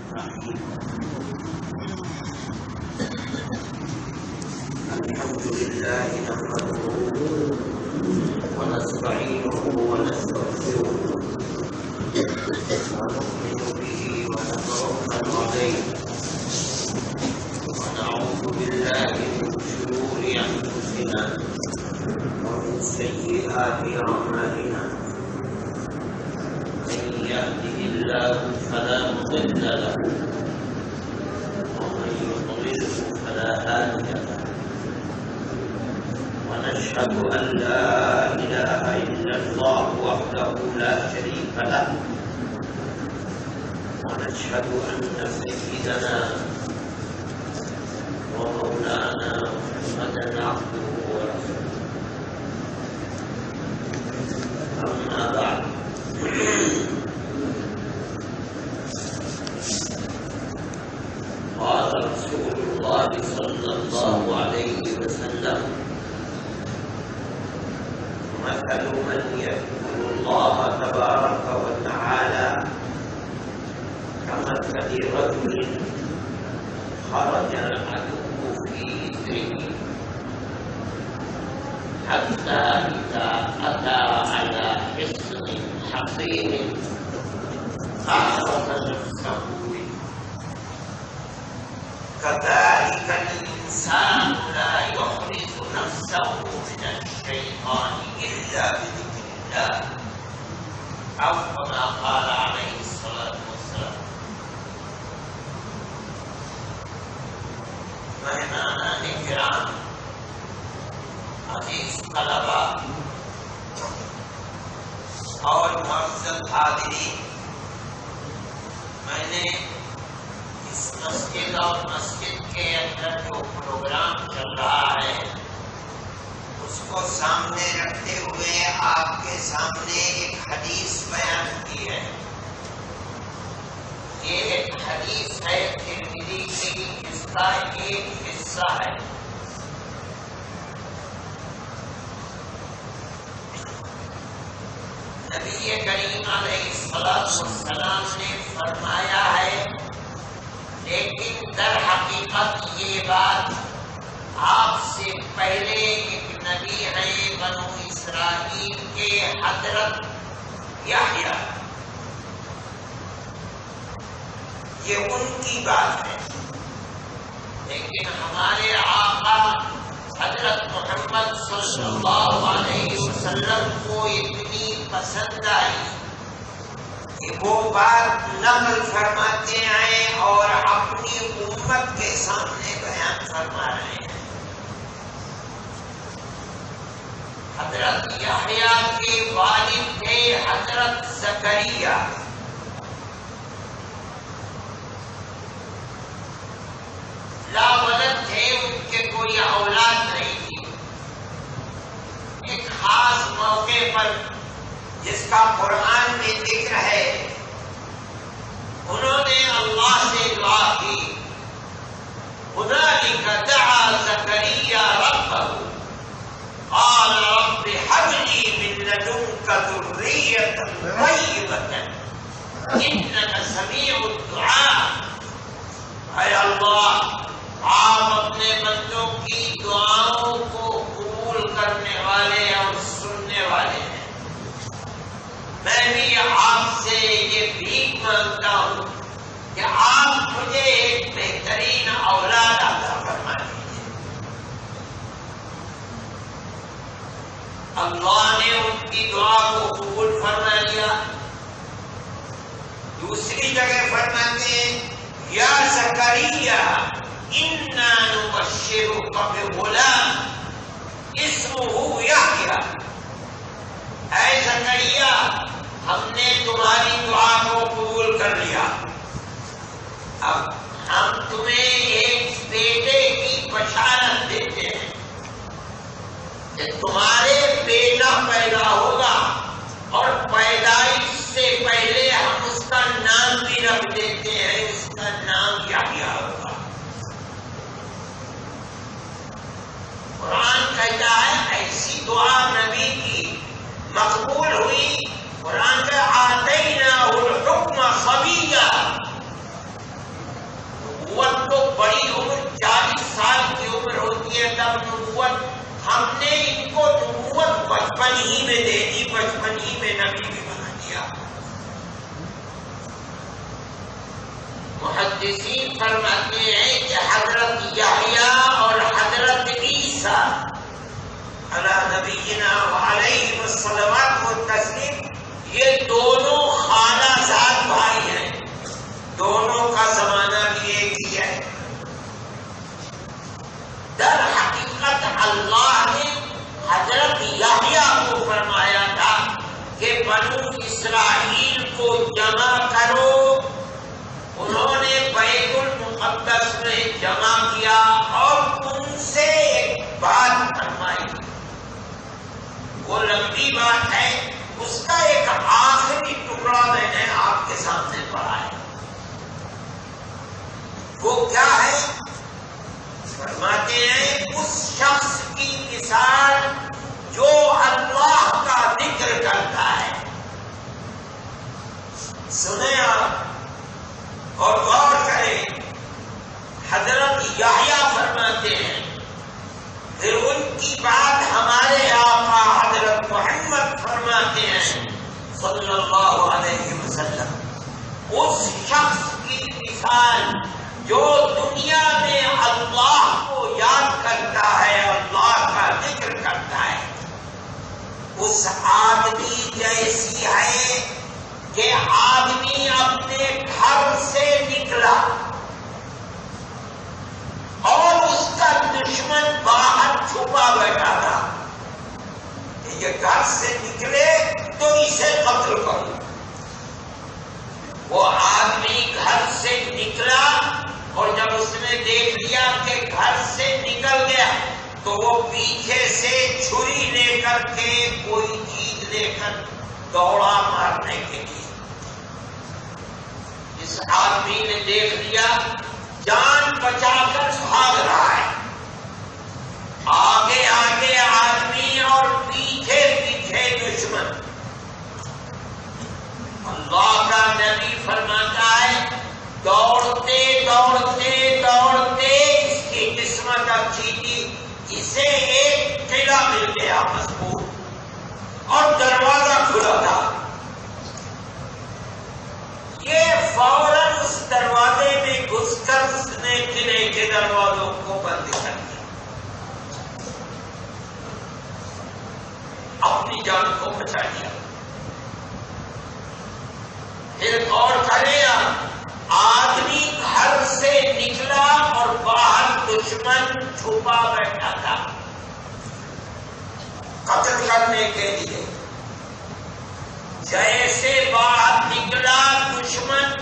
الحمد لله نحمده ونستعينه ونستغفره ونؤمن به ونتوكل عليه ونعوذ بالله من شرور أنفسنا ومن سيئات أعمالنا من يهده الله فلا مضل له ومن يضلله فلا هادي له ونشهد أن لا إله إلا الله وحده لا شريك له ونشهد أن سيدنا ومولانا محمدا عبده ورسوله أما بعد قال رسول الله صلى الله عليه وسلم مثل من يذكر الله تبارك وتعالى كمثل رجل خرج العدو في إثره حتى إذا أتى على حصن حصين أحرز نفسه منه كذلك الإنسان لا يحرز نفسه من الشيطان إلا بذكر الله أو كما قال عليه الصلاة والسلام. مہمانان کرام، عزیز طلباء اور معزز حاضرین، میں نے اس مسجد اور مسجد کے اندر جو پروگرام چل رہا ہے اس کو سامنے رکھتے ہوئے آپ کے سامنے ایک حدیث بیان کی ہے. یہ ایک حدیث ہے ترمذی کی، جس کا ایک حصہ ہے. نبی کریم علیہ السلام نے فرمایا ہے، لیکن در حقیقت یہ بات آپ سے پہلے ایک نبی ہیں بنو اسرائیل کے حضرت یحییٰ، یہ ان کی بات ہے. لیکن ہمارے آقا حضرت محمد صلی اللہ علیہ وسلم کو اتنی پسند آئی کہ وہ بات نقل فرماتے ہیں اور اپنی امت کے سامنے بیان فرما رہے ہیں. حضرت یحییٰ کے والد تھے حضرت زکریا. لا ولد تھے، ان کے کوئی اولاد نہیں تھی. ایک خاص موقع پر جس کا قرآن میں ذکر ہے، انہوں نے اللہ سے دعا کی، هنالك دعا زكريا ربه قال رب هب لي من لدنك ذرية طيبة إنك سميع الدعاء. اے اللہ، آپ اپنے بندوں کی دعاؤں کو قبول کرنے والے اور سننے والے ہیں. میں بھی آپ سے یہ بھیک مانگتا ہوں کہ آپ مجھے ایک بہترین اولاد عطا فرما دیجیے. اللہ نے ان کی دعا کو قبول فرما لیا. دوسری جگہ فرماتے ہیں، یا زکریا انا نبشرک بغلام اسمہ یحییٰ. اے زکریا، ہم نے تمہاری دعا کو قبول کر لیا، اب ہم تمہیں ایک بیٹے کی بشارت دیتے ہیں کہ تمہارے بیٹا پیدا ہوگا، اور پیدائش سے پہلے ہم اس کا نام بھی رکھ دیتے ہیں، اس کا نام یحییٰ ہوگا. قرآن کہتا ہے ایسی دعا نبی کی مقبول ہوئی. قرآن کا آتیناہ الحکم صبیّا، بچپن ہی میں دے دی، بچپن ہی میں نبی بھی بنا دیا۔ محدثین فرماتے ہیں کہ حضرت یحییٰ اور حضرت عیسیٰ علی نبینا وعلیہ الصلوات والتسلیم یہ دونوں خالہ زاد بھائی ہیں، دونوں کا زمانہ بھی ایک ہی ہے۔ در حقیقت اللہ نے حضرت یحییٰ کو فرمایا تھا کہ بنو اسرائیل کو جمع کرو، انہوں نے بیت المقدس میں جمع کیا اور ان سے ایک بات فرمائی، وہ لمبی بات ہے، اس کا ایک آخری ٹکڑا میں نے آپ کے سامنے پڑھا ہے۔ وہ کیا ہے؟ فرماتے ہیں اس شخص کی مثال جو اللہ کا ذکر کرتا ہے۔ سنیں آپ اور غور کریں، حضرت یحییٰ فرماتے ہیں، پھر ان کی بات ہمارے آقا حضرت محمد فرماتے ہیں صلی اللہ علیہ وسلم، اس شخص کی مثال جو دنیا میں اللہ کو یاد کرتا ہے، اللہ کا ذکر کرتا ہے، اس آدمی جیسی ہے کہ آدمی اپنے گھر سے نکلا اور اس کا دشمن باہر چھپا بیٹھا تھا کہ یہ گھر سے نکلے تو اسے قتل کرو۔ وہ آدمی گھر سے نکلا اور جب اس نے دیکھ لیا کہ گھر سے نکل گیا تو وہ پیچھے سے چھری لے کر کے کوئی چیز لے کر دوڑا مارنے کے لیے۔ اس آدمی نے دیکھ لیا جان بچا کر بھاگ رہا ہے، آگے آگے آدمی اور پیچھے پیچھے دشمن۔ اللہ کا نبی فرماتا ہے دوڑتے دوڑتے دوڑتے اس کی قسمت اچھی تھی، اسے ایک قلعہ مل گیا مضبوط اور دروازہ کھلا تھا۔ یہ فوراً اس دروازے میں گھس کر اس نے قلعے کے دروازوں کو بند کر دیا، اپنی جان کو بچا لیا۔ پھر غور کریں، آدمی گھر سے نکلا اور باہر دشمن چھپا بیٹھا تھا قتل کرنے کے لیے۔ جیسے باہر نکلا دشمن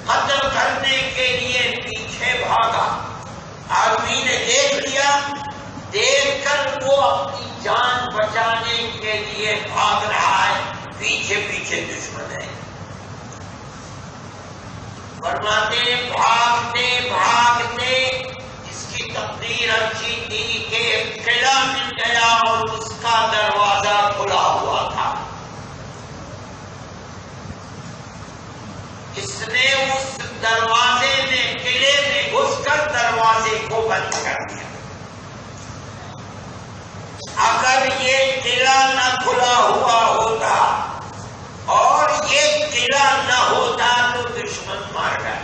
قتل کرنے کے لیے پیچھے بھاگا، آدمی نے دیکھ لیا، دیکھ کر وہ اپنی جان بچانے کے لیے بھاگ رہا ہے، پیچھے پیچھے دشمن ہے۔ فرماتے بھاگتے بھاگتے اس کی تقدیر اچھی تھی کہ ایک قلعہ مل گیا اور اس کا دروازہ کھلا ہوا تھا۔ اس نے اس دروازے میں قلعے میں گھس کر دروازے کو بند کر دیا۔ اگر یہ قلعہ نہ کھلا ہوا ہوتا اور یہ قلعہ نہ ہوتا تو دشمن مار گیا۔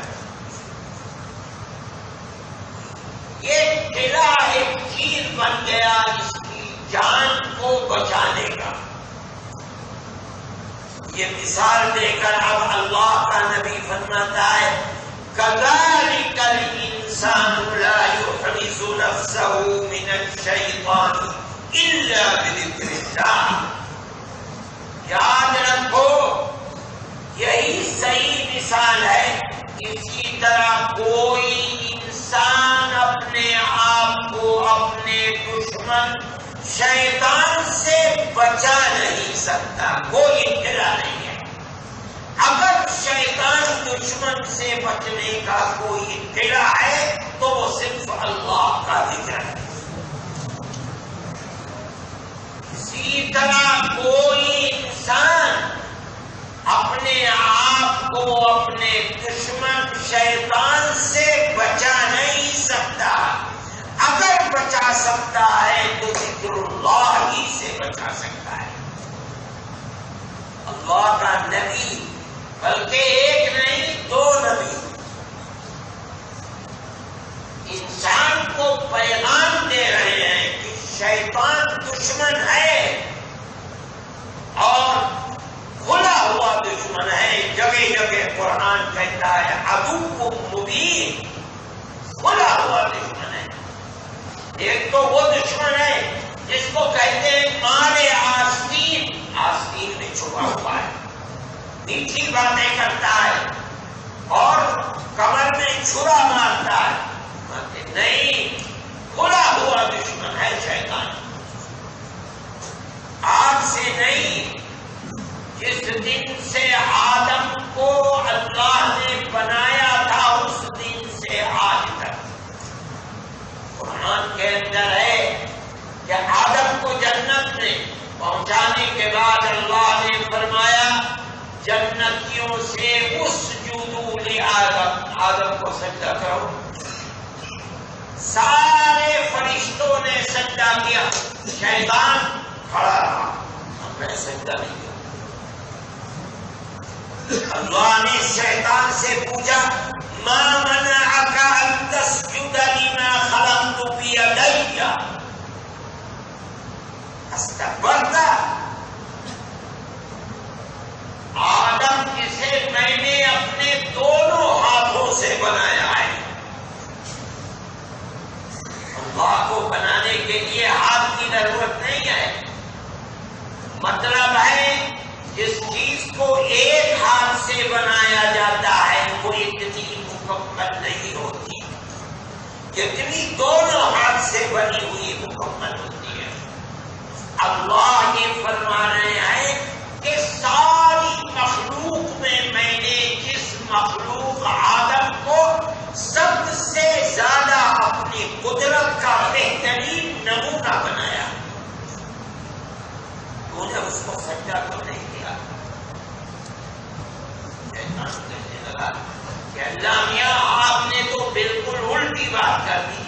یہ قلعہ ایک چیز بن گیا اس کی جان کو بچانے کا۔ یہ مثال دے کر اب اللہ کا نبی فرماتا ہے كَذَلِكَ الْإِنسَانُ لَا يُحْرِزُ نَفْسَهُ مِنَ الشَّيْطَانِ إِلَّا بِذِكْرِ اللَّهِ۔ یاد رکھو یہی صحیح مثال ہے۔ اسی طرح کوئی انسان اپنے آپ کو اپنے دشمن شیطان سے بچا نہیں سکتا، کوئی اطلاع نہیں ہے۔ اگر شیطان دشمن سے بچنے کا کوئی اطلاع ہے تو وہ صرف اللہ کا ذکر ہے۔ اسی طرح کوئی انسان اپنے آپ کو اپنے دشمن شیطان سے بچا نہیں سکتا، اگر بچا سکتا ہے تو ذکر اللہ ہی سے بچا سکتا ہے۔ اللہ کا نبی، بلکہ ایک نہیں دو نبی انسان کو پیغام دے رہے ہیں کہ شیطان دشمن ہے اور کھلا ہوا دشمن ہے. جگہ جگہ قرآن کہتا ہے عدو مبین، کھلا ہوا دشمن ہے. ایک تو وہ دشمن ہے جس کو کہتے ہیں مارے آستین، آستین میں چھپا ہوا ہے، میٹھی باتیں کرتا ہے اور کمر میں چھرا مارتا ہے. نہیں، کھلا ہوا دشمن ہے شیطان. آج سے نہیں، جس دن سے آدم کو اللہ نے بنایا تھا اس دن سے آج تک. قرآن کے اندر ہے کہ آدم کو جنت میں پہنچانے کے بعد اللہ نے فرمایا جنتیوں سے اسجدوا لآدم، آدم کو سجدہ کرو. سارے فرشتوں نے سجدہ کیا، شیطان کھڑا رہا، ہم نے سجدہ نہیں کیا. اللہ نے شیطان سے پوچھا ما منعک ان تسجد لما خلقت بیدی استکبرت؟ آدم جسے میں نے اپنے دونوں ہاتھوں سے بنایا ہے. اللہ کو بنانے کے لیے ہاتھ کی ضرورت نہیں ہے. مطلب ہے جس چیز کو ایک ہاتھ سے بنایا جاتا ہے وہ اتنی مکمل نہیں ہوتی جتنی دونوں ہاتھ سے بنی ہوئی مکمل ہوتی ہے. اللہ یہ فرما رہے ہیں کہ ساری مخلوق میں نے جس مخلوق آدم کو سب سے زیادہ اپنی قدرت کا بہترین نمونہ بنایا، تو نے اس کو سجدہ تو نہیں کیا. شیطان کہنے لگا کہ اللہ میاں آپ نے تو بالکل الٹی بات کر دی.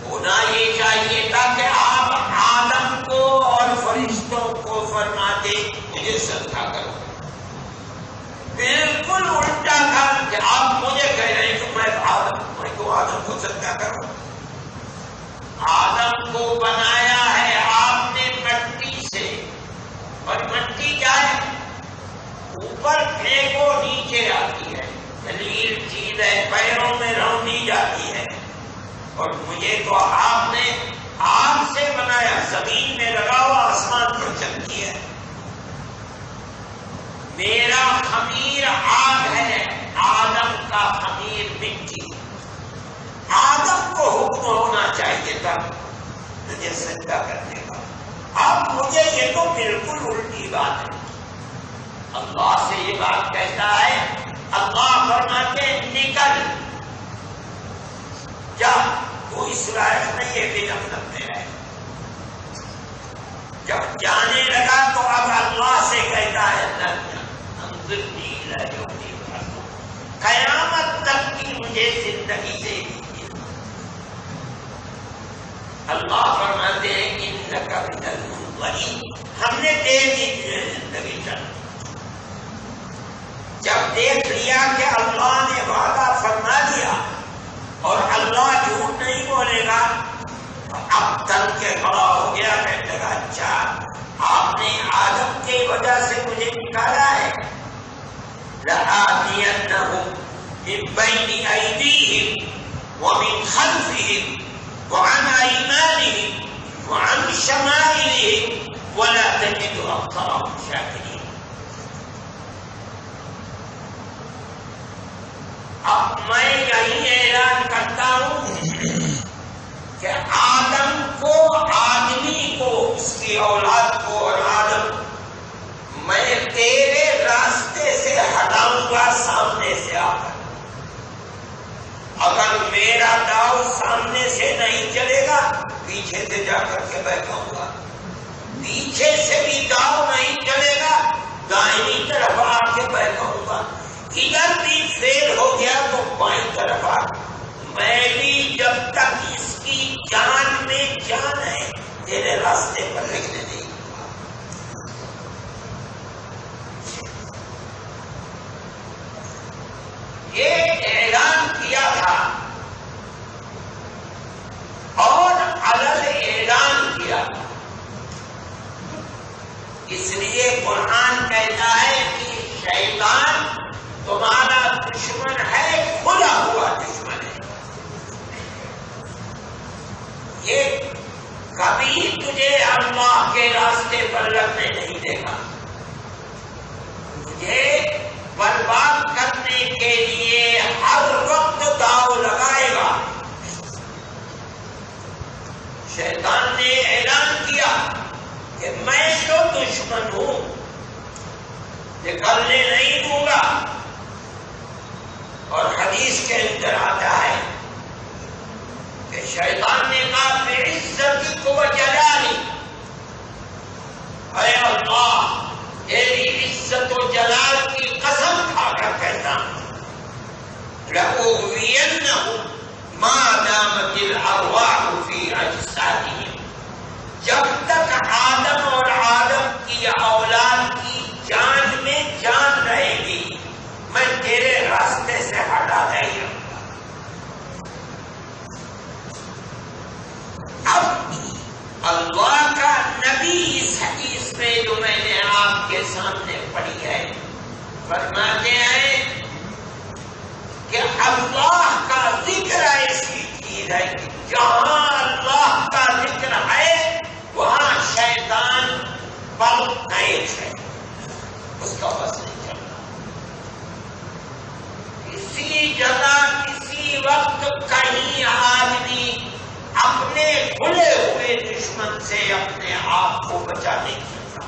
ہونا یہ چاہیے تھا کہ آپ آدم کو اور فرشتوں کو فرماتے مجھے سجدہ کرو. بالکل الٹا تھا کہ آپ مجھے کہہ رہے ہیں کہ میں تو آدم کو سجدہ کروں. آدم کو بنایا ہے آپ نے مٹی سے، اور مٹی کیا ہے؟ اوپر پھینکو نیچے آتی ہے، دلیل چیز ہے، پیروں میں رونی جاتی ہے. اور مجھے تو آپ نے آگ سے بنایا، زمین میں لگا ہوا آسمان پر چلتی ہے. میرا خمیر آگ ہے، آدم کا خمیر مٹی. آدم کو حکم ہونا چاہیے تھا مجھے سجدہ کرنے کا. اب مجھے یہ تو بالکل الٹی بات ہے. اللہ سے یہ بات کہتا ہے، اللہ فرماتے نکل جا، تو اس لائق نہیں ہے کہ جنت میں رہے. جب جانے لگا تو اب اللہ سے کہتا ہے انظرنی الی یوم یبعثون، قیامت تک کی مجھے زندگی دے دیجیے. اللہ فرماتے ہیں انک من المنظرین، ہم نے دے دی تجھے زندگی چل. جب دیکھ لیا کہ اللہ نے وعدہ فرما دیا اور اللہ جھوٹ نہیں بولے گا، اب تن کے کھڑا ہو گیا، کہنے لگا اچھا آپ نے آدم کی وجہ سے مجھے نکالا ہے. لآتینہم من بین ایدیہم ومن خلفہم وعن ایمانہم وعن شمائلہم ولا تجد اکثرہم شاکرین. اب میں یہی اعلان کرتا ہوں کہ آدم کو، آدمی کو، اس کی اولاد کو، اور آدم میں تیرے راستے سے ہٹاؤں گا سامنے سے آ کر. اگر میرا داؤ سامنے سے نہیں چلے گا پیچھے سے جا کر کے بیٹھاؤں گا. پیچھے سے بھی داؤ نہیں چلے گا دائیں طرف آ کے بیٹھاؤں گا. ادھر بھی فیل ہو گیا تو بائیں طرف آ. میں بھی جب تک اس کی جان میں جان ہے تیرے راستے پر لگنے نہیں دوں گا. کبھی تجھے اللہ کے راستے پر لگنے نہیں دے گا. تجھے برباد کرنے کے لیے ہر وقت داؤ لگائے گا. شیطان نے اعلان کیا کہ میں تو دشمن ہوں، نکلنے نہیں دوں گا. اور حدیث کے اندر آتا ہے کہ شیطان نے کہا بعزتک و جلالی، اے اللہ تیری عزت و جلال کی قسم کھا کر کہتا ہوں، لأغوینہم ما دامت الارواح فی اجسادہم، جب تک آدم اور آدم کی اولاد کی جان میں جان رہے گی میں تیرے راستے سے ہٹا نہیں رہوں گا. اب اللہ کا نبی اس حدیث میں جو میں نے آپ کے سامنے پڑھی ہے فرماتے ہیں کہ اللہ کا ذکر ایسی چیز ہے کہ جہاں اللہ کا ذکر ہے وہاں شیطان پر نیش ہے، اس کا بس نہیں چلتا. کسی جگہ کسی وقت کہیں آدمی اپنے کھلے ہوئے دشمن سے اپنے آپ کو بچا نہیں سکتا،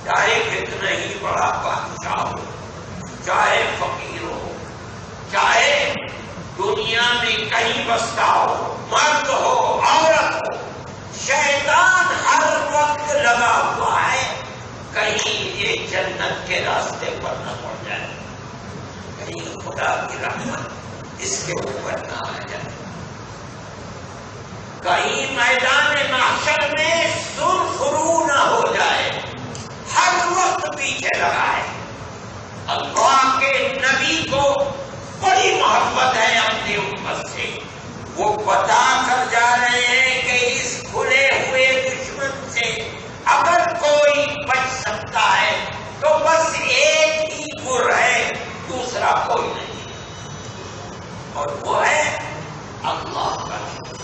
چاہے کتنا ہی بڑا بادشاہ ہو، چاہے فقیر ہو، چاہے دنیا میں کہیں بستا ہو، مرد ہو عورت ہو، شیطان ہر وقت لگا ہوا ہے کہیں یہ جنت کے راستے پر نہ پڑ جائے، کہیں خدا کی رحمت اس کے اوپر نہ آ جائے، کہیں میدان محشر میں سرخرو نہ ہو جائے. ہر وقت پیچھے لگا ہے. اللہ کے نبی کو بڑی محبت ہے اپنی امت سے، وہ بتا کر جا رہے ہیں کہ اس کھلے ہوئے دشمن سے اگر کوئی بچ سکتا ہے تو بس ایک ہی گر ہے، دوسرا کوئی نہیں، اور وہ ہے اللہ کا شکر.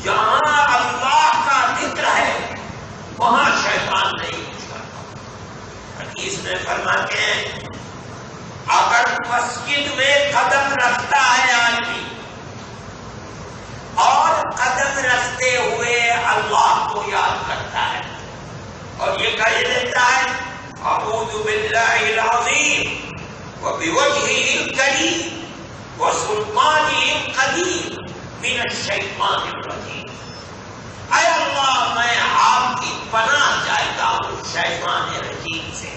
جہاں اللہ کا ذکر ہے وہاں شیطان نہیں کچھ کرتا. حدیث میں فرماتے ہیں اگر مسجد میں قدم رکھتا ہے آدمی اور قدم رکھتے ہوئے اللہ کو یاد کرتا ہے اور یہ کہہ دیتا ہے اعوذ باللہ العظیم وبوجہہ الکریم وسلطانہ القدیم من الشیطان الرجیم، اے اللہ میں آپ کی پناہ چاہتا ہوں شیطان رجیم سے.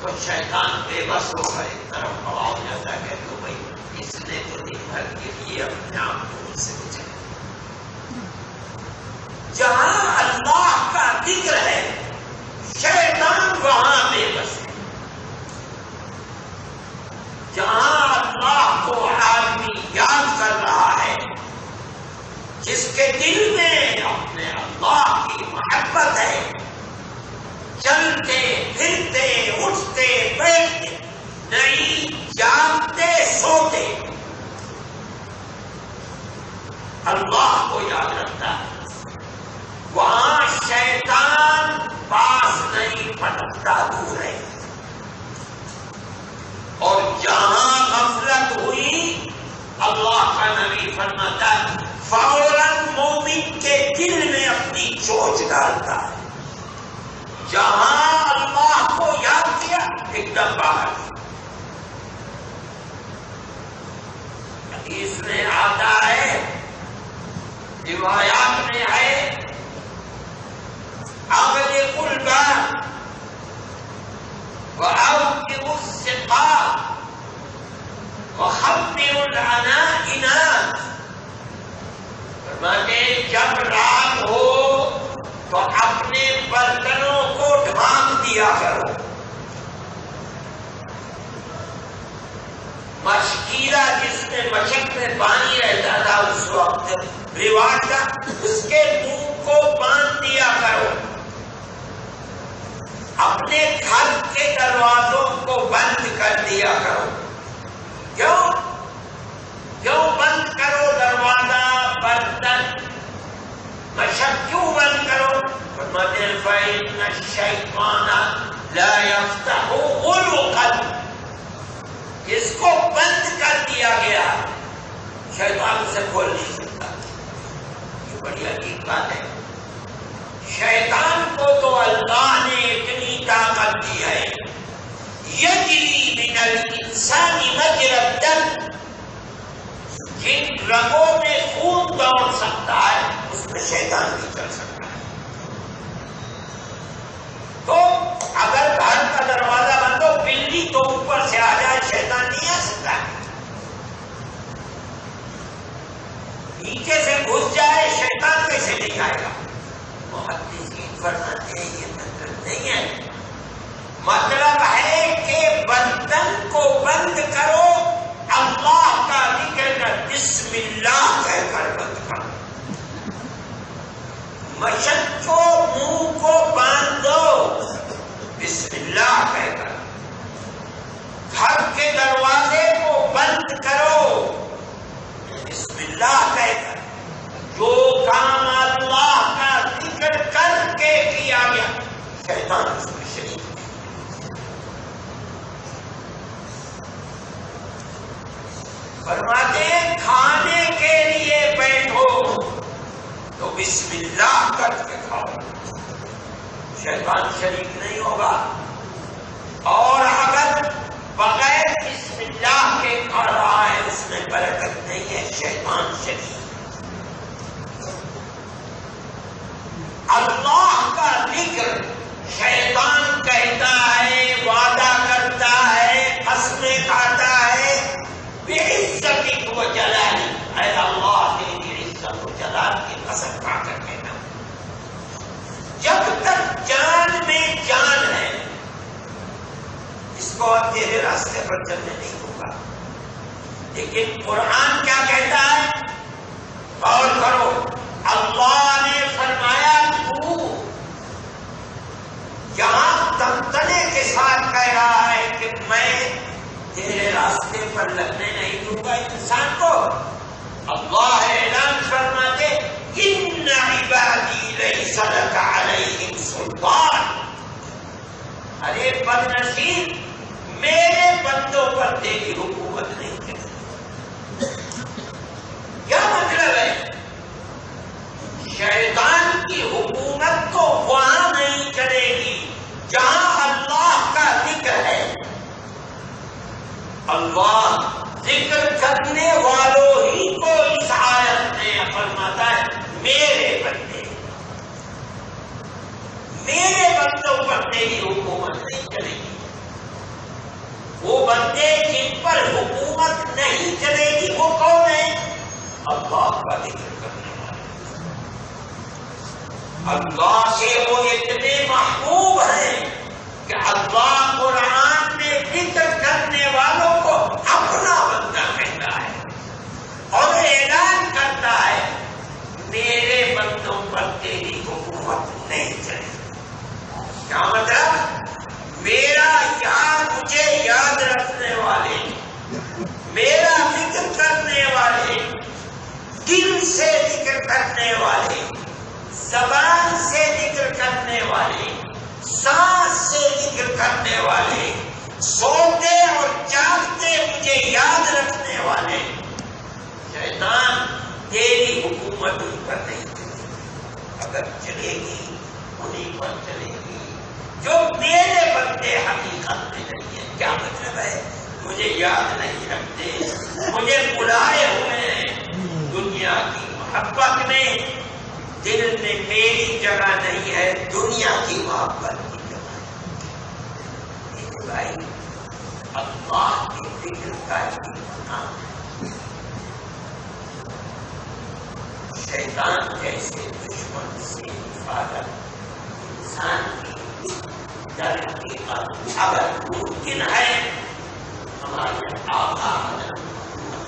تو شیطان بے بس ہو کر ایک طرف کھڑا ہو جاتا ہے کہ تو بھائی اس نے تو دن بھر کے لیے اپنے آپ کو مجھ سے بچایا. جہاں اللہ کا ذکر ہے شیطان وہاں بے بس ہے. جہاں اللہ کو آدمی یاد کر رہا ہے، جس کے دل میں اپنے اللہ کی محبت ہے، چلتے پھرتے اٹھتے بیٹھتے نہیں جاگتے سوتے اللہ کو یاد رکھتا ہے، وہاں شیطان پاس نہیں پٹکتا، دور ہے. اور جہاں غفلت ہوئی اللہ کا نبی فرماتا ہے فوراً مومن کے دل میں اپنی چوٹ ڈالتا ہے. جہاں اللہ کو یاد کیا ایک دم باہر. حدیث میں آتا ہے، روایات میں ہے اغلق الباب وأوقظ السقاء وخمر العنائنات. فرماتے جب رات ہو تو اپنے برتنوں کو ڈھانک دیا کرو. مشکیرہ جس میں مشک میں پانی رہتا تھا اس وقت رواج کا، اس کے منہ کو باندھ دیا کرو. اپنے گھر کے دروازوں کو بند کر دیا کرو. کیوں محمد فإن الشیطان لا یفتح غلقا، اس کو بند کر دیا گیا، شیطان اسے کھول نہیں سکتا۔ یہ بڑی عجیب بات ہے۔ شیطان کو تو اللہ نے اتنی طاقت دی ہے، یجری من الانسان مجری الدم، جن رگوں میں خون دوڑ سکتا ہے اس میں شیطان بھی چل سکتا ہے۔ تو اگر گھر کا دروازہ بند ہو، بلی تو اوپر سے آ جائے، شیطان نہیں آ سکتا ہے۔ نیچے سے گھس جائے، شیطان کیسے نہیں آئے گا؟ محدثین فرماتے ہیں یہ مطلب نہیں ہے، مطلب ہے کہ برتن کو بند کرو، اللہ کا ذکر کر، بسم اللہ کہہ کر بند کرو۔ مشق کو منہ کو باندھ دو، بسم اللہ کہہ کر۔ گھر کے دروازے کو بند کرو، بسم اللہ کہہ کر۔ جو کام اللہ کا ذکر کر کے کیا گیا، شیطان اس میں شریک ہے۔ فرماتے ہیں کھانے کے لیے بیٹھو تو بسم اللہ کر کے کھاؤ، شیطان شریک نہیں ہوگا۔ اور اگر بغیر بسم اللہ کے کھا رہا ہے اس میں برکت نہیں ہے، شیطان شریک۔ اللہ کا ذکر شیطان کہتا ہے، وعدہ کرتا ہے، قسمیں کھاتا ہے، بعزتک و جلالی، اے اللہ تیری عزت و جلال کی قسم کھا کر کہنا، جب تک جان میں جان ہے اس کو اب تیرے راستے پر چلنے نہیں ہوگا۔ لیکن قرآن کیا کہتا ہے؟ غور کرو، اللہ نے فرمایا تو یہاں تنتنے کے ساتھ کہہ رہا ہے کہ میں تیرے راستے پر لگنے نہیں دوں گا انسان کو۔ اللہ اعلان فرماتے ان عبادی لیس لک علیہم سلطان، ارے بدنصیب میرے بندوں پر تیری حکومت نہیں چلے۔ کیا مطلب ہے؟ شیطان کی حکومت تو وہاں نہیں چلے گی جہاں اللہ کا ذکر ہے۔ اللہ ذکر کرنے والوں ہی کو اس آیت میں فرماتا ہے میرے بندے، میرے بندوں پر تیری حکومت نہیں چلے گی۔ وہ بندے جن پر حکومت نہیں چلے گی وہ کون ہیں؟ اللہ کا ذکر کرنے والے، اللہ سے وہ اتنے محبوب ہیں کہ اللہ قرآن میں ذکر کرنے والوں کو اپنا بندہ کہتا ہے اور اعلان کرتا ہے میرے بندوں پر تیری حکومت نہیں چلے۔ کیا مطلب؟ میرا یاد، مجھے یاد رکھنے والے، میرا ذکر کرنے والے، دل سے ذکر کرنے والے، زبان سے ذکر کرنے والے، سانس سے ذکر کرنے والے، سوتے اور جاگتے مجھے یاد رکھنے والے، شیطان تیری حکومت ان پر نہیں چلے گی۔ اگر چلے گی انہیں پر چلے گی جو میرے بندے حقیقت میں نہیں ہیں۔ کیا مطلب ہے؟ مجھے یاد نہیں رکھتے، مجھے بلائے ہوئے ہیں، دنیا کی محبت میں دل میں میری جگہ نہیں ہے، دنیا کی محبت کی جگہ ہے۔ بھائی اللہ کے ذکر کا ہی مقام ہے۔ شیطان جیسے دشمن سے حفاظت انسان کی در حقیقت اگر ممکن ہے ہمارے آقا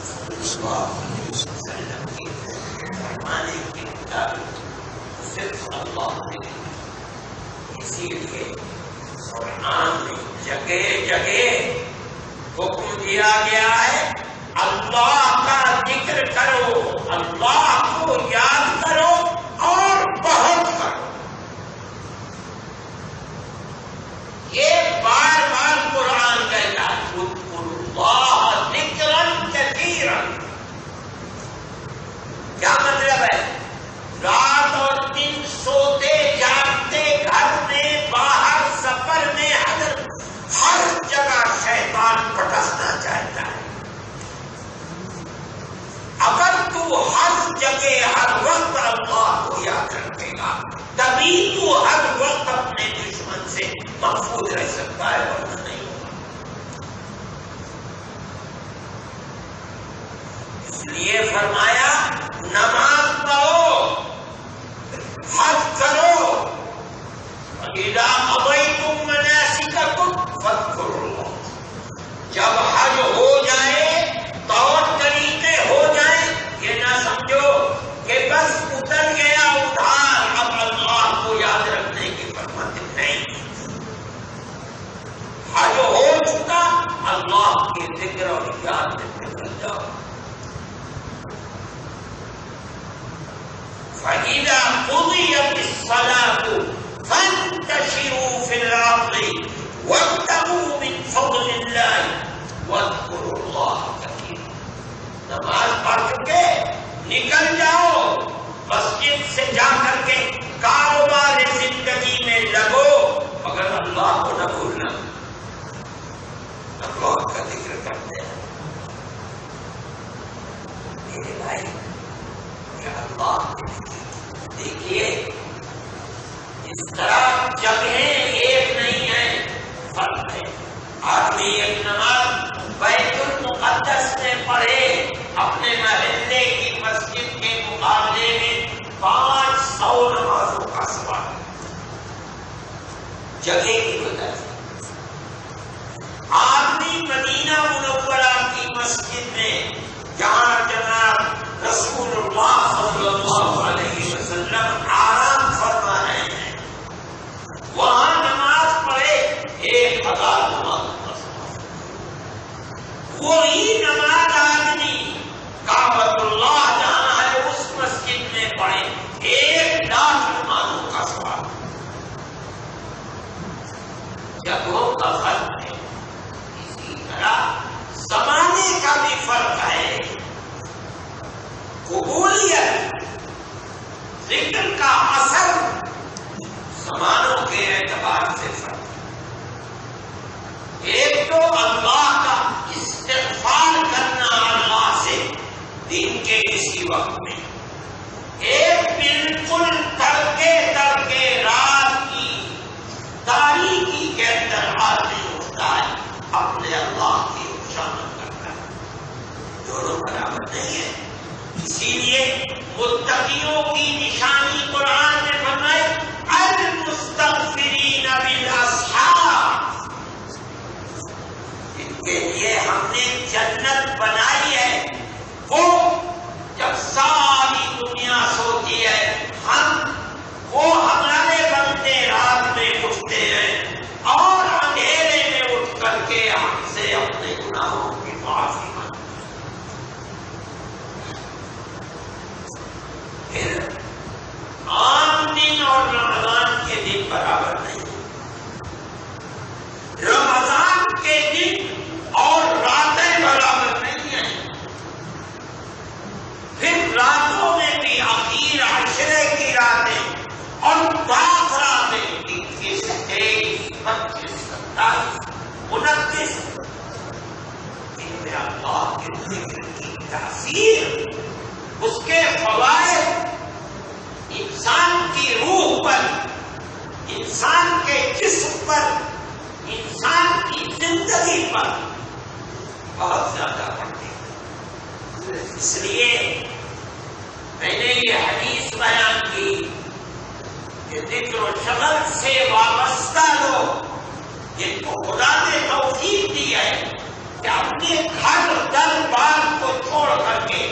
صلی اللہ علیہ وسلم کی فرمانے کے مطابق صرف اللہ نے، اسی لیے قرآن میں جگہ جگہ حکم دیا گیا ہے اللہ کا ذکر کرو، اللہ کو یاد کرو اور بہت کرو۔ اذا قضیتم مناسککم فاذکروا اللہ. جب حج ہو جائے، طور طریقے ہو جائیں، یہ نہ سمجھو کہ بس اتر گیا ادھار، اب اللہ کو یاد رکھنے کی فرمت نہیں. حج ہو چکا، اللہ کے ذکر اور یاد میں نکل جاؤ. فَإِذَا قُضِيَتِ الصَّلَاةُ فَانتَشِرُوا فِي الْأَرْضِ وَابْتَغُوا مِنْ فَضْلِ اللَّهِ وَاذْكُرُوا اللَّهَ كَثِيرًا. نماز پڑھ چکے، نکل جاؤ مسجد سے، جا کر کے کاروبار زندگی میں لگو، مگر اللہ کو نہ بھولنا. اللہ کا ذکر کرتے ہیں. میرے بھائی، اللہ دیکھیے اس طرح جگہیں ایک نہیں ہے، فرق ہے. آدمی ایک نماز بیت المقدس میں پڑھے، اپنے محلے کی مسجد کے مقابلے میں 500 نمازوں کا ثواب جگہ کی وجہ سے. آدمی مدینہ منورہ کی مسجد میں، جہاں جناب رسول اللہ صلی اللہ علیہ وسلم آرام فرما رہے ہیں، وہاں نماز پڑھے 1000 نماز. وہی نماز آدمی کعبۃ اللہ جہاں ہے اس مسجد میں پڑھے 1,00,000 نمازوں کا ثواب. جگہوں کا فرق ہے، اسی طرح زمانے کا بھی فرق ہے. قبولیت ذکر کا اثر زمانوں کے اعتبار سے فرق. ایک تو اللہ کا استغفار کرنا اللہ سے دن کے کسی وقت میں، ایک بالکل تڑکے رات کی تاریکی کے اندر آدمی اٹھتا ہے، اپنے اللہ کی خوشامد کرتا ہے. دونوں برابر نہیں ہے. اسی لیے متقیوں کی نشانی قرآن نے فرمائی المستغفرین بالاسحار. ان کے لیے ہم نے جنت بنائی ہے، وہ جب ساری دنیا سوتی ہے، وہ ہمارے بندے رات میں اٹھتے ہیں اور اندھیرے میں اٹھ کر کے ہم سے اپنے گناہوں کی معافی مانگتے. پھر عام دن اور رمضان کے دن برابر نہیں. رمضان کے دن اور راتیں برابر نہیں ہیں. پھر راتوں میں بھی آخر عشرے کی راتیں اور بعض راتیں 21، 23، 25، 27، 29، ان میں اللہ کے ذکر کی تاثیر، اس کے فوائد انسان کی روح پر، انسان کے جسم پر، انسان کی زندگی پر بہت زیادہ بڑھتی ہے. اس لیے میں نے یہ حدیث بیان کی کہ ذکر و شغل سے وابستہ لوگ جن کو خدا نے توفیق دی ہے کہ اپنے گھر در بار کو چھوڑ کر کے،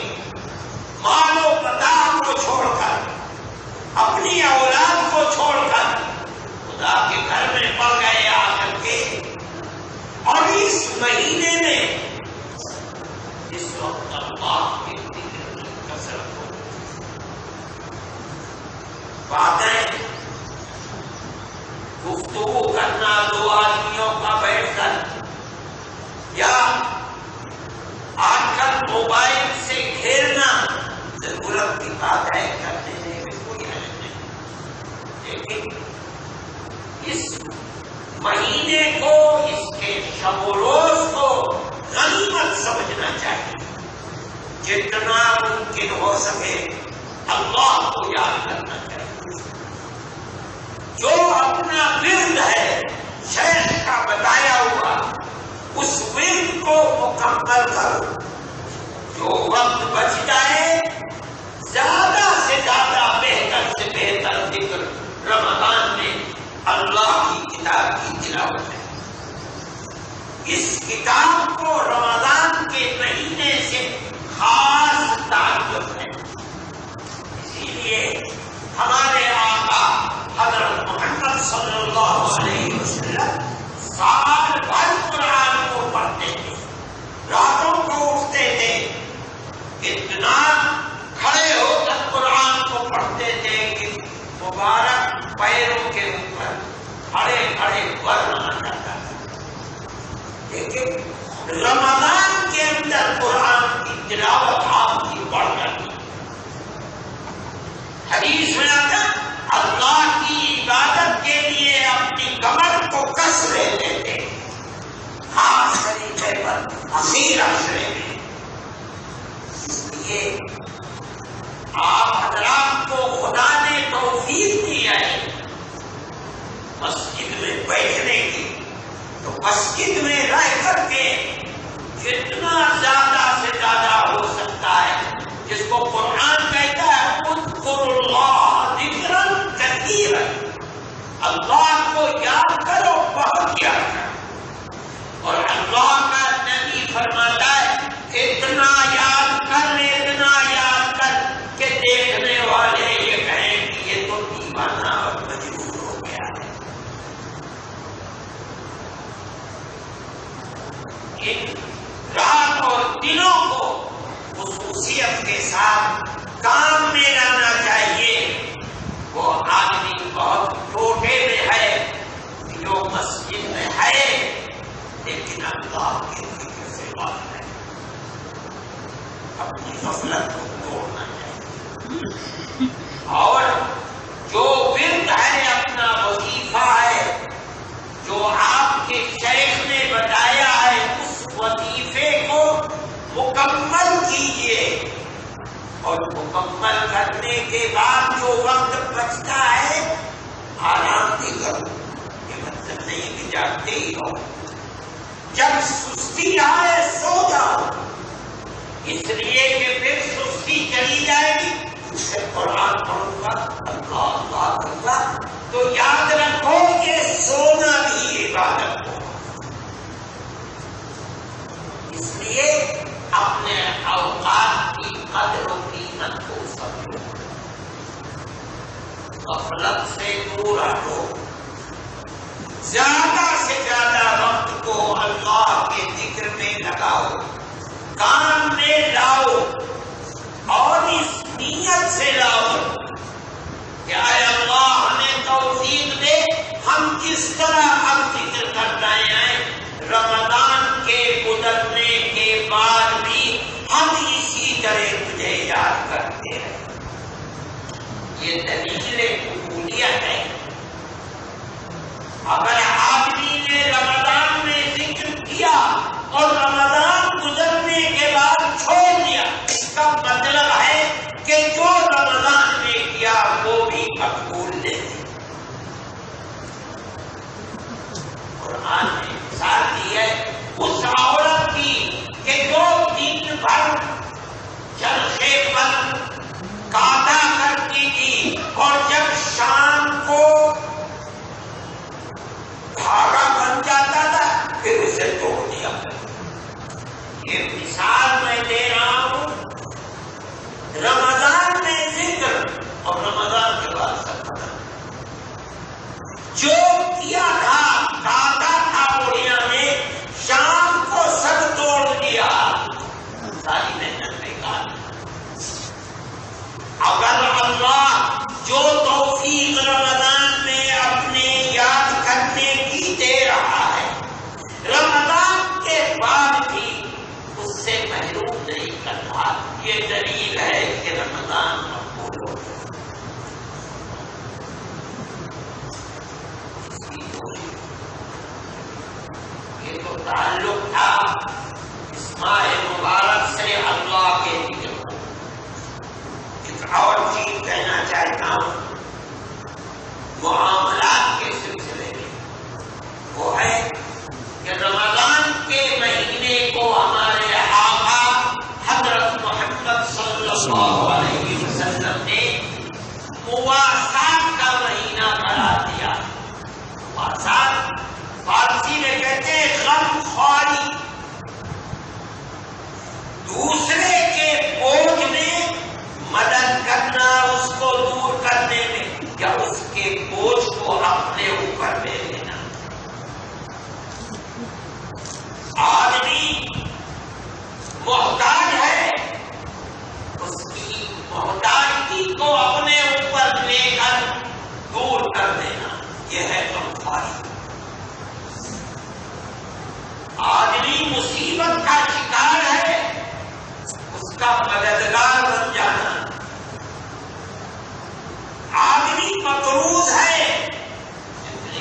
مال و متاع کو چھوڑ کر، اپنی اولاد کو چھوڑ کر خدا کے گھر میں پڑ گئے آ کر کے، اور اس مہینے میں اس وقت اللہ کے ذکر کی کثرت ہو. باتیں گفتگو کرنا دو آدمیوں کا بیٹھ کر، یا آج کل موبائل سے کھیلنا، ضرورت کی بات ہے، کرنے میں کوئی حرج نہیں. لیکن اس مہینے کو، اس کے شب و روز کو غنیمت سمجھنا چاہیے. جتنا ممکن ہو سکے اللہ کو یاد کرنا چاہیے. جو اپنا ورد ہے شیخ کا بتایا ہوا، اس ورد کو مکمل کرو. جو وقت بچ جائے، زیادہ سے زیادہ بہتر سے بہتر ذکر رمضان میں اللہ کتاب کی تلاوت ہے. اس کتاب کو رمضان کے مہینے سے خاص تعلق ہے. اسی لیے ہمارے آقا حضرت محمد صلی اللہ علیہ وسلم سال بھر قرآن کو پڑھتے تھے، راتوں کو اٹھتے تھے، اتنا کھڑے ہو کر قرآن کو پڑھتے تھے کہ مبارک پیروں کے اوپر کھڑے کھڑے ورن آ جاتا تھا. لیکن رمضان کے اندر قرآن کی تلاوت آپ کی بڑھ جاتی. حدیث میں آتا اللہ کی عبادت کے لیے اپنی کمر کو کس لیتے تھے، خاص طریقے پر امیر عشرے میں. اس لیے آپ حضرات کو خدا نے توفیق دی ہے مسجد میں بیٹھنے کی، تو مسجد میں رہ کر کے جتنا زیادہ سے زیادہ ہو سکتا ہے، جس کو قرآن کہتا ہے اذکروا اللہ ذکرا کثیرا، اللہ کو یاد کرو بہت یاد کرو. اور اللہ کا نبی فرماتا ہے اتنا یاد کر کہ دیکھنے والے یہ کہیں کہ یہ تو دیوانہ اور مجبور ہو گیا ہے. ان رات اور دنوں کو خصوصیت کے ساتھ کام میں لانا چاہیے. وہ آدمی بہت ٹوٹے میں ہے جو مسجد میں ہے لیکن اللہ کے ذکر سے بات ہے. اپنی غفلت کو توڑنا چاہیے. اور جو ورد ہے اپنا وظیفہ ہے جو آپ کے شیخ نے بتایا ہے، اس وظیفے کو مکمل کیجیے. اور مکمل کرنے کے بعد جو وقت بچتا ہے آرام بھی کرو. یہ مطلب نہیں کہ جاگتے ہی ہو. جب سستی آئے سو جاؤ، اس لیے کہ پھر سستی چلی جائے گی. سے قرآن پڑھوں گا اللہ اللہ کروں گا تو یاد رکھو کہ سونا بھی عبادت ہو. اس لیے اپنے اوقات کی قدر و قیمت کو سمجھو، غفلت سے دور ہٹو، زیادہ سے زیادہ وقت کو اللہ کے ذکر میں لگاؤ، کام میں لاؤ. اور اس نیت سے لاؤ کہ اے اللہ ہمیں توفیق دے ہم کس طرح اب ذکر کر رہے ہیں، رمضان کے گزرنے کے بعد بھی ہم اسی طرح تجھے یاد کرتے ہیں. یہ دلیل قبولیت ہے. اگر آدمی نے رمضان میں ذکر کیا اور رمضان گزرنے کے بعد چھوڑ دیا، اس کا مطلب ہے کہ جو رمضان میں کیا وہ بھی مقبول نہیں. قرآن نے مثال دی ہے اس عورت کی کہ جو دن بھر چرخے پر کاٹا کرتی تھی اور جب شام کو دھاگا بن جاتا تھا پھر اسے توڑ دیا. یہ مثال میں دے رہا ہوں رمضان میں ذکر اور رمضان کے بعد سب جو کیا تھا کاٹا تھا بڑھیا میں شام کو سب توڑ دیا، ساری محنت بیکار. اگر اللہ جو توفیق رمضان میں اپنے یاد کرنے کی دے رہا ہے، رمضان کے بعد بھی اس سے محروم نہیں کرتا، یہ دلیل ہے کہ رمضان مقبول ہو گیا. یہ تو تعلق تھا اس ماہ مبارک سے اللہ کے ذکر کو. ایک اور چیز کہنا چاہتا ہوں معاملات کے سلسلے میں، وہ ہے کہ رمضان کے مہینے کو ہمارے آقا حضرت محمد صلی اللہ علیہ وسلم نے مواسات کا مہینہ قرار دیا. مواسات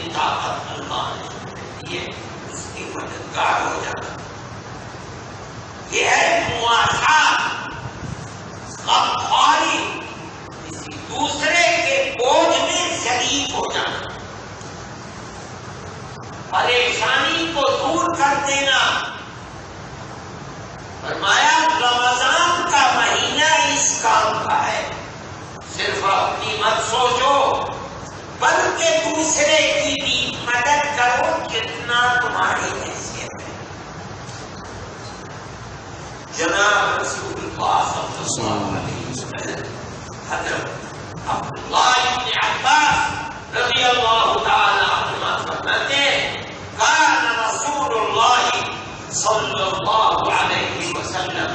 کی طاقت اللہ نے یہ اس کی مددگار ہو جانا. یہ ہے مواسات، غمخواری، کسی دوسرے کے بوجھ میں شریک ہو جانا، پریشانی کو دور کر دینا. فرمایا رمضان کا مہینہ اس کام کا ہے، صرف اپنی مت سوچو بلکہ دوسرے کی بھی مدد کرو جتنا تمہاری حیثیت ہے. جناب رسول اللہ صلی اللہ علیہ وسلم حضرت عبداللہ بن عباس رضی اللہ تعالی عنہما فرماتے ہیں کان رسول اللہ صلی اللہ علیہ وسلم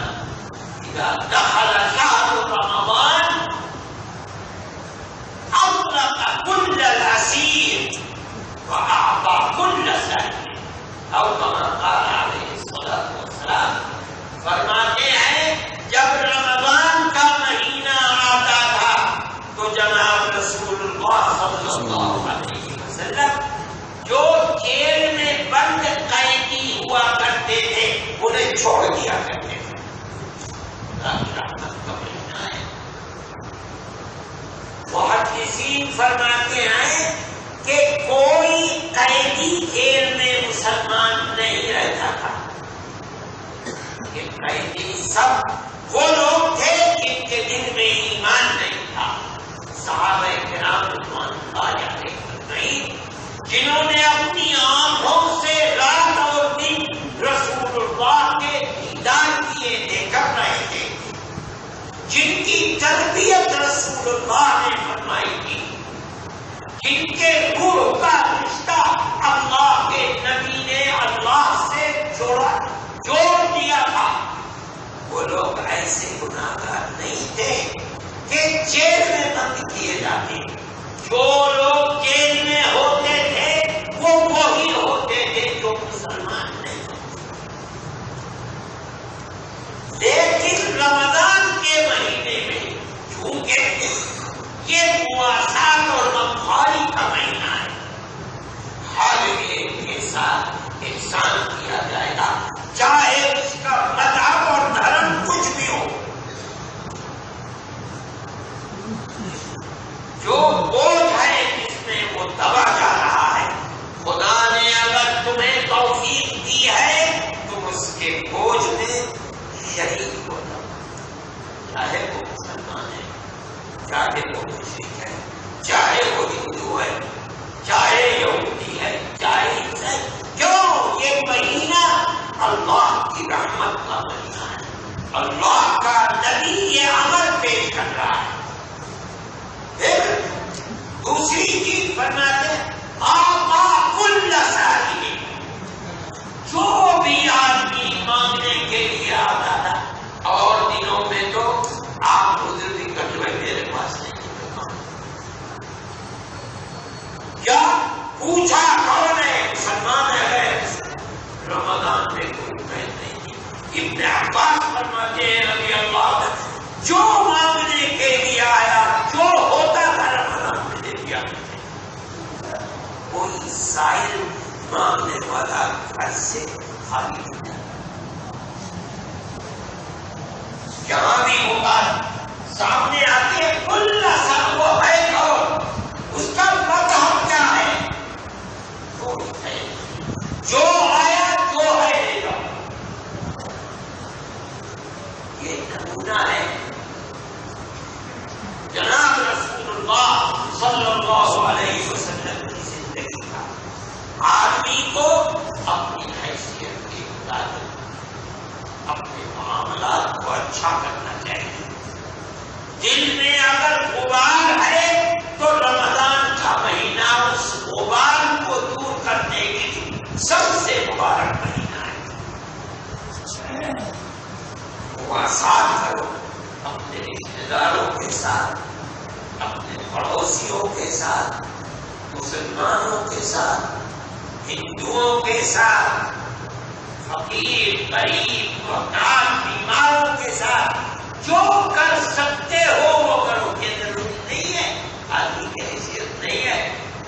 اذا دخل شهر رمضان اطلق كل الاسير واعطى كل سائل او كما قال عليه الصلاه والسلام. فرماتے ہیں جب رمضان کا مہینہ آتا تھا تو جناب رسول اللہ صلی اللہ علیہ وسلم جو جیل میں بند قیدی ہوا کرتے تھے انہیں چھوڑ دیا کرتے تھے. رحمت کا مہینہ ہے. محدثین فرماتے ہیں کہ کوئی قیدی جیل میں مسلمان نہیں رہتا تھا. یہ قیدی سب وہ لوگ تھے جن کے دل میں ایمان نہیں تھا. صحابہ کرام رضوان اللہ علیہم اجمعین جنہوں نے اپنی آنکھوں سے رات اور دن رسول اللہ کے دیدار کیے دیکھ رہے تھے، جن کی تربیت رسول اللہ نے فرمائی تھی، جن کے روح کا رشتہ اللہ کے نبی نے اللہ سے جوڑ دیا تھا، وہ لوگ ایسے گناہگار نہیں تھے کہ جیل میں بند کیے جاتے. جو لوگ جیل میں ہوتے تھے وہ وہی ہوتے تھے جو مسلمان نہیں ہوتے. لیکن رمضان کے مہینے میں چونکہ یہ مواسات اور غمخواری کا مہینہ ہے، ہر ایک کے ساتھ احسان کیا جائے گا، چاہے اس کا مذہب اور دھرم کچھ بھی ہو. جو بوجھ ہے جس میں وہ دبا جا رہا ہے، خدا نے اگر تمہیں توفیق دی ہے تم اس کے بوجھ میں شریک ہو جاؤ. چاہے وہ مسلمان ہے، چاہے وہ مشرک ہے، چاہے وہ ہندو ہے، چاہے یہودی ہے، چاہے عیسائی. کیوں؟ یہ مہینہ اللہ کی رحمت کا مہینہ ہے. اللہ کا نبی یہ عمل پیش کر رہا ہے. پھر دوسری چیز فرماتے آقا کل سائل، جو بھی آدمی مانگنے کے لیے آتا تھا، اور دنوں میں تو آپ ادھر بھی کٹوے میرے پاس نہیں کیا پوچھا کون ہے؟ مسلمان ہے. رمضان میں کوئی قید نہیں. ابن عباس فرماتے ہیں رضی اللہ عنہ جو مانگنے کے لیے آیا جو ہوتا تھا رمضان میں دے دیا. کوئی سائل مانگنے والا گھر سے خالی نہیں جاتا. جہاں بھی ہوتا سامنے آتے کل سال وہ ہے اور اس کا مذہب کیا ہے؟ جو آیا جو ہے لے جاؤ. یہ نمونہ ہے جناب رسول اللہ صلی اللہ علیہ وسلم کی زندگی کا. آدمی کو اپنی حیثیت کے مطابق اپنے معاملات کو اچھا کرنا چاہیے. دل میں اگر غبار ہے تو رمضان کا مہینہ اس غبار کو دور کرنے کے لیے سب سے مبارک مہینہ ہے. مواسات کرو اپنے رشتے داروں کے ساتھ، اپنے پڑوسیوں کے ساتھ، مسلمانوں کے ساتھ، ہندوؤں کے ساتھ، فقیر غریب محتاج بیماروں کے ساتھ. جو کر سکتے ہو وہ کرو. یہ ضروری نہیں ہے، آدمی کی حیثیت نہیں ہے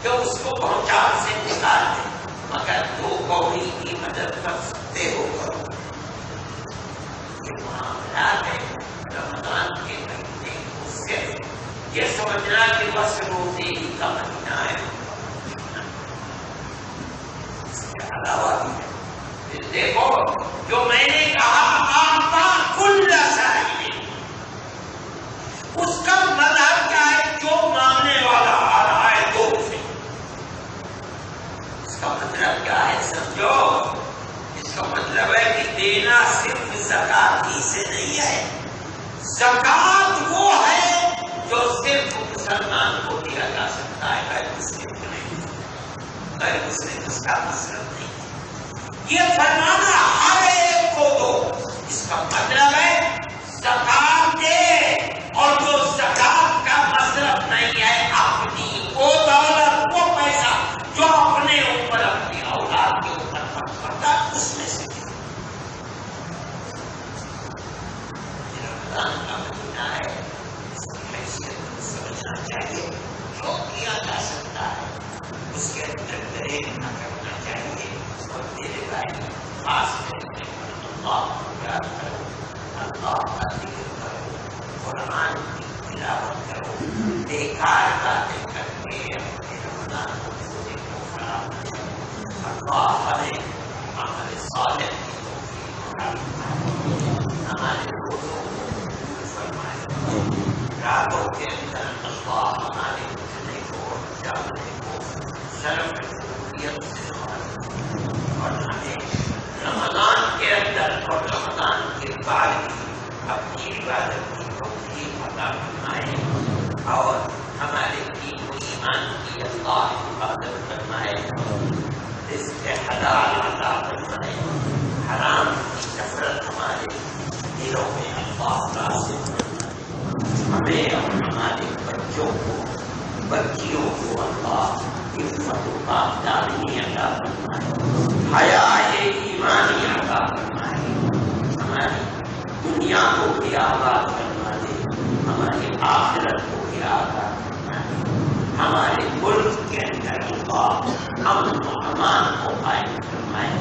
کہ اس کو پہنچا سے کوئی کی مدد کر سکتے ہو کرو. یہ معاملات ہے رمضان کے مہینے اس سے یہ سمجھنا کہ بس روزے ہی کا مہینہ ہے. اس کے علاوہ بھی دیکھو جو میں نے کہا آتا کل سائل، اس کا مطلب کیا ہے؟ جو مانگنے والا آ رہا ہے تو اسے. اس کا مطلب کیا ہے سمجھو؟ اس کا مطلب ہے کہ دینا صرف زکات ہی سے نہیں ہے. زکات وہ ہے جو صرف مسلمان کو دیا جا سکتا ہے، غیر مسلم کو نہیں. غیر مسلم اس کا مصرف نہیں. یہ فرمانا ہر ایک کو دو، اس کا مطلب ہے زکات دے، اور جو زکات کا مصرف نہیں ہے اپنی وہ دولت وہ پیسہ جو اپنے اوپر اپنی اولاد کے اوپر خرچ کرتا ہے اس میں سے. رمضان کا مہینہ ہے، اس کی حیثیت کو سمجھنا چاہیے. جو کیا جا سکتا ہے اس کے اندر دریغ نہ کرنا چاہیے. اور میرے بھائی خاص طور پر اللہ کو یاد کرو، اللہ کا ذکر کرو، قرآن کی تلاوت کرو. بیکار باتیں کر کے اپنے رمضان کو پورے کو خراب نہ کرو. اللہ ہمیں عمل صالح کی توفیق عطا فرمائے. ہمارے روزوں کو قبول فرمائے. راتوں کے اندر اللہ ہمارے اٹھنے کو اور جاگنے کو شرف قبولیت سے نوازے، اور ہمیں رمضان کے اندر اور رمضان کے بعد بھی اپنی عبادت کی توفیق عطا فرمائے، اور ہمارے دین و ایمان کی اللہ حفاظت فرمائے. رزق حلال عطا فرمائے. حرام کی نفرت ہمارے دلوں میں اللہ راسخ فرمائے. ہمیں اور ہمارے بچوں کو بچیوں کو اللہ عفت و پاکداری عطا فرمائے. حیا ایمانی عطا فرمائے. ہماری دنیا کو بھی آباد فرما دے، ہماری آخرت کو بھی آباد فرما دے. ہمارے ملک کے اندر اللہ امن و امان کو قائم فرمائے.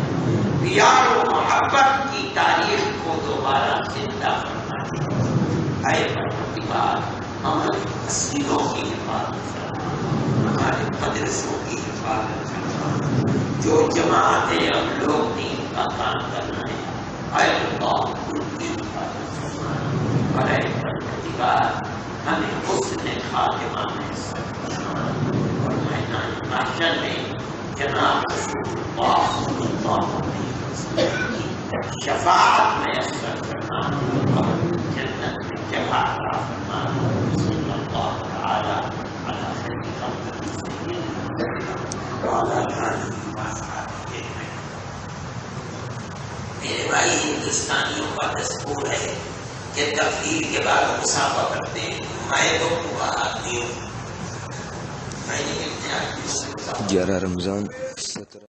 پیار و محبت کی تاریخ کو دوبارہ زندہ فرما دے. اے پروردگار ہماری مسجدوں کی حفاظت فرما، ہمارے مدرسوں کی حفاظت فرما. جو جماعتیں اور لوگ دین کا کام کر رہے ہیں اے اللہ ان کی حفاظت فرما. اور اے پروردگار ہمیں حسن خاتمہ میں سب فرما، اور میدان محشر میں جناب رسول اللہ صلی اللہ علیہ وسلم کی شفاعت میسر فرما، اور جنت میں جگہ عطا فرما. صلی اللہ تعالی علی خیر خلق سیدنا وعلی آلہ وصحبہ اجمعین. میرے بھائی ہندوستانیوں کا دستور ہے کہ تقریر کے بعد مسافہ کرتے ہیں. میں تو پورا آدمی ہوں. میں نے 11 رمضان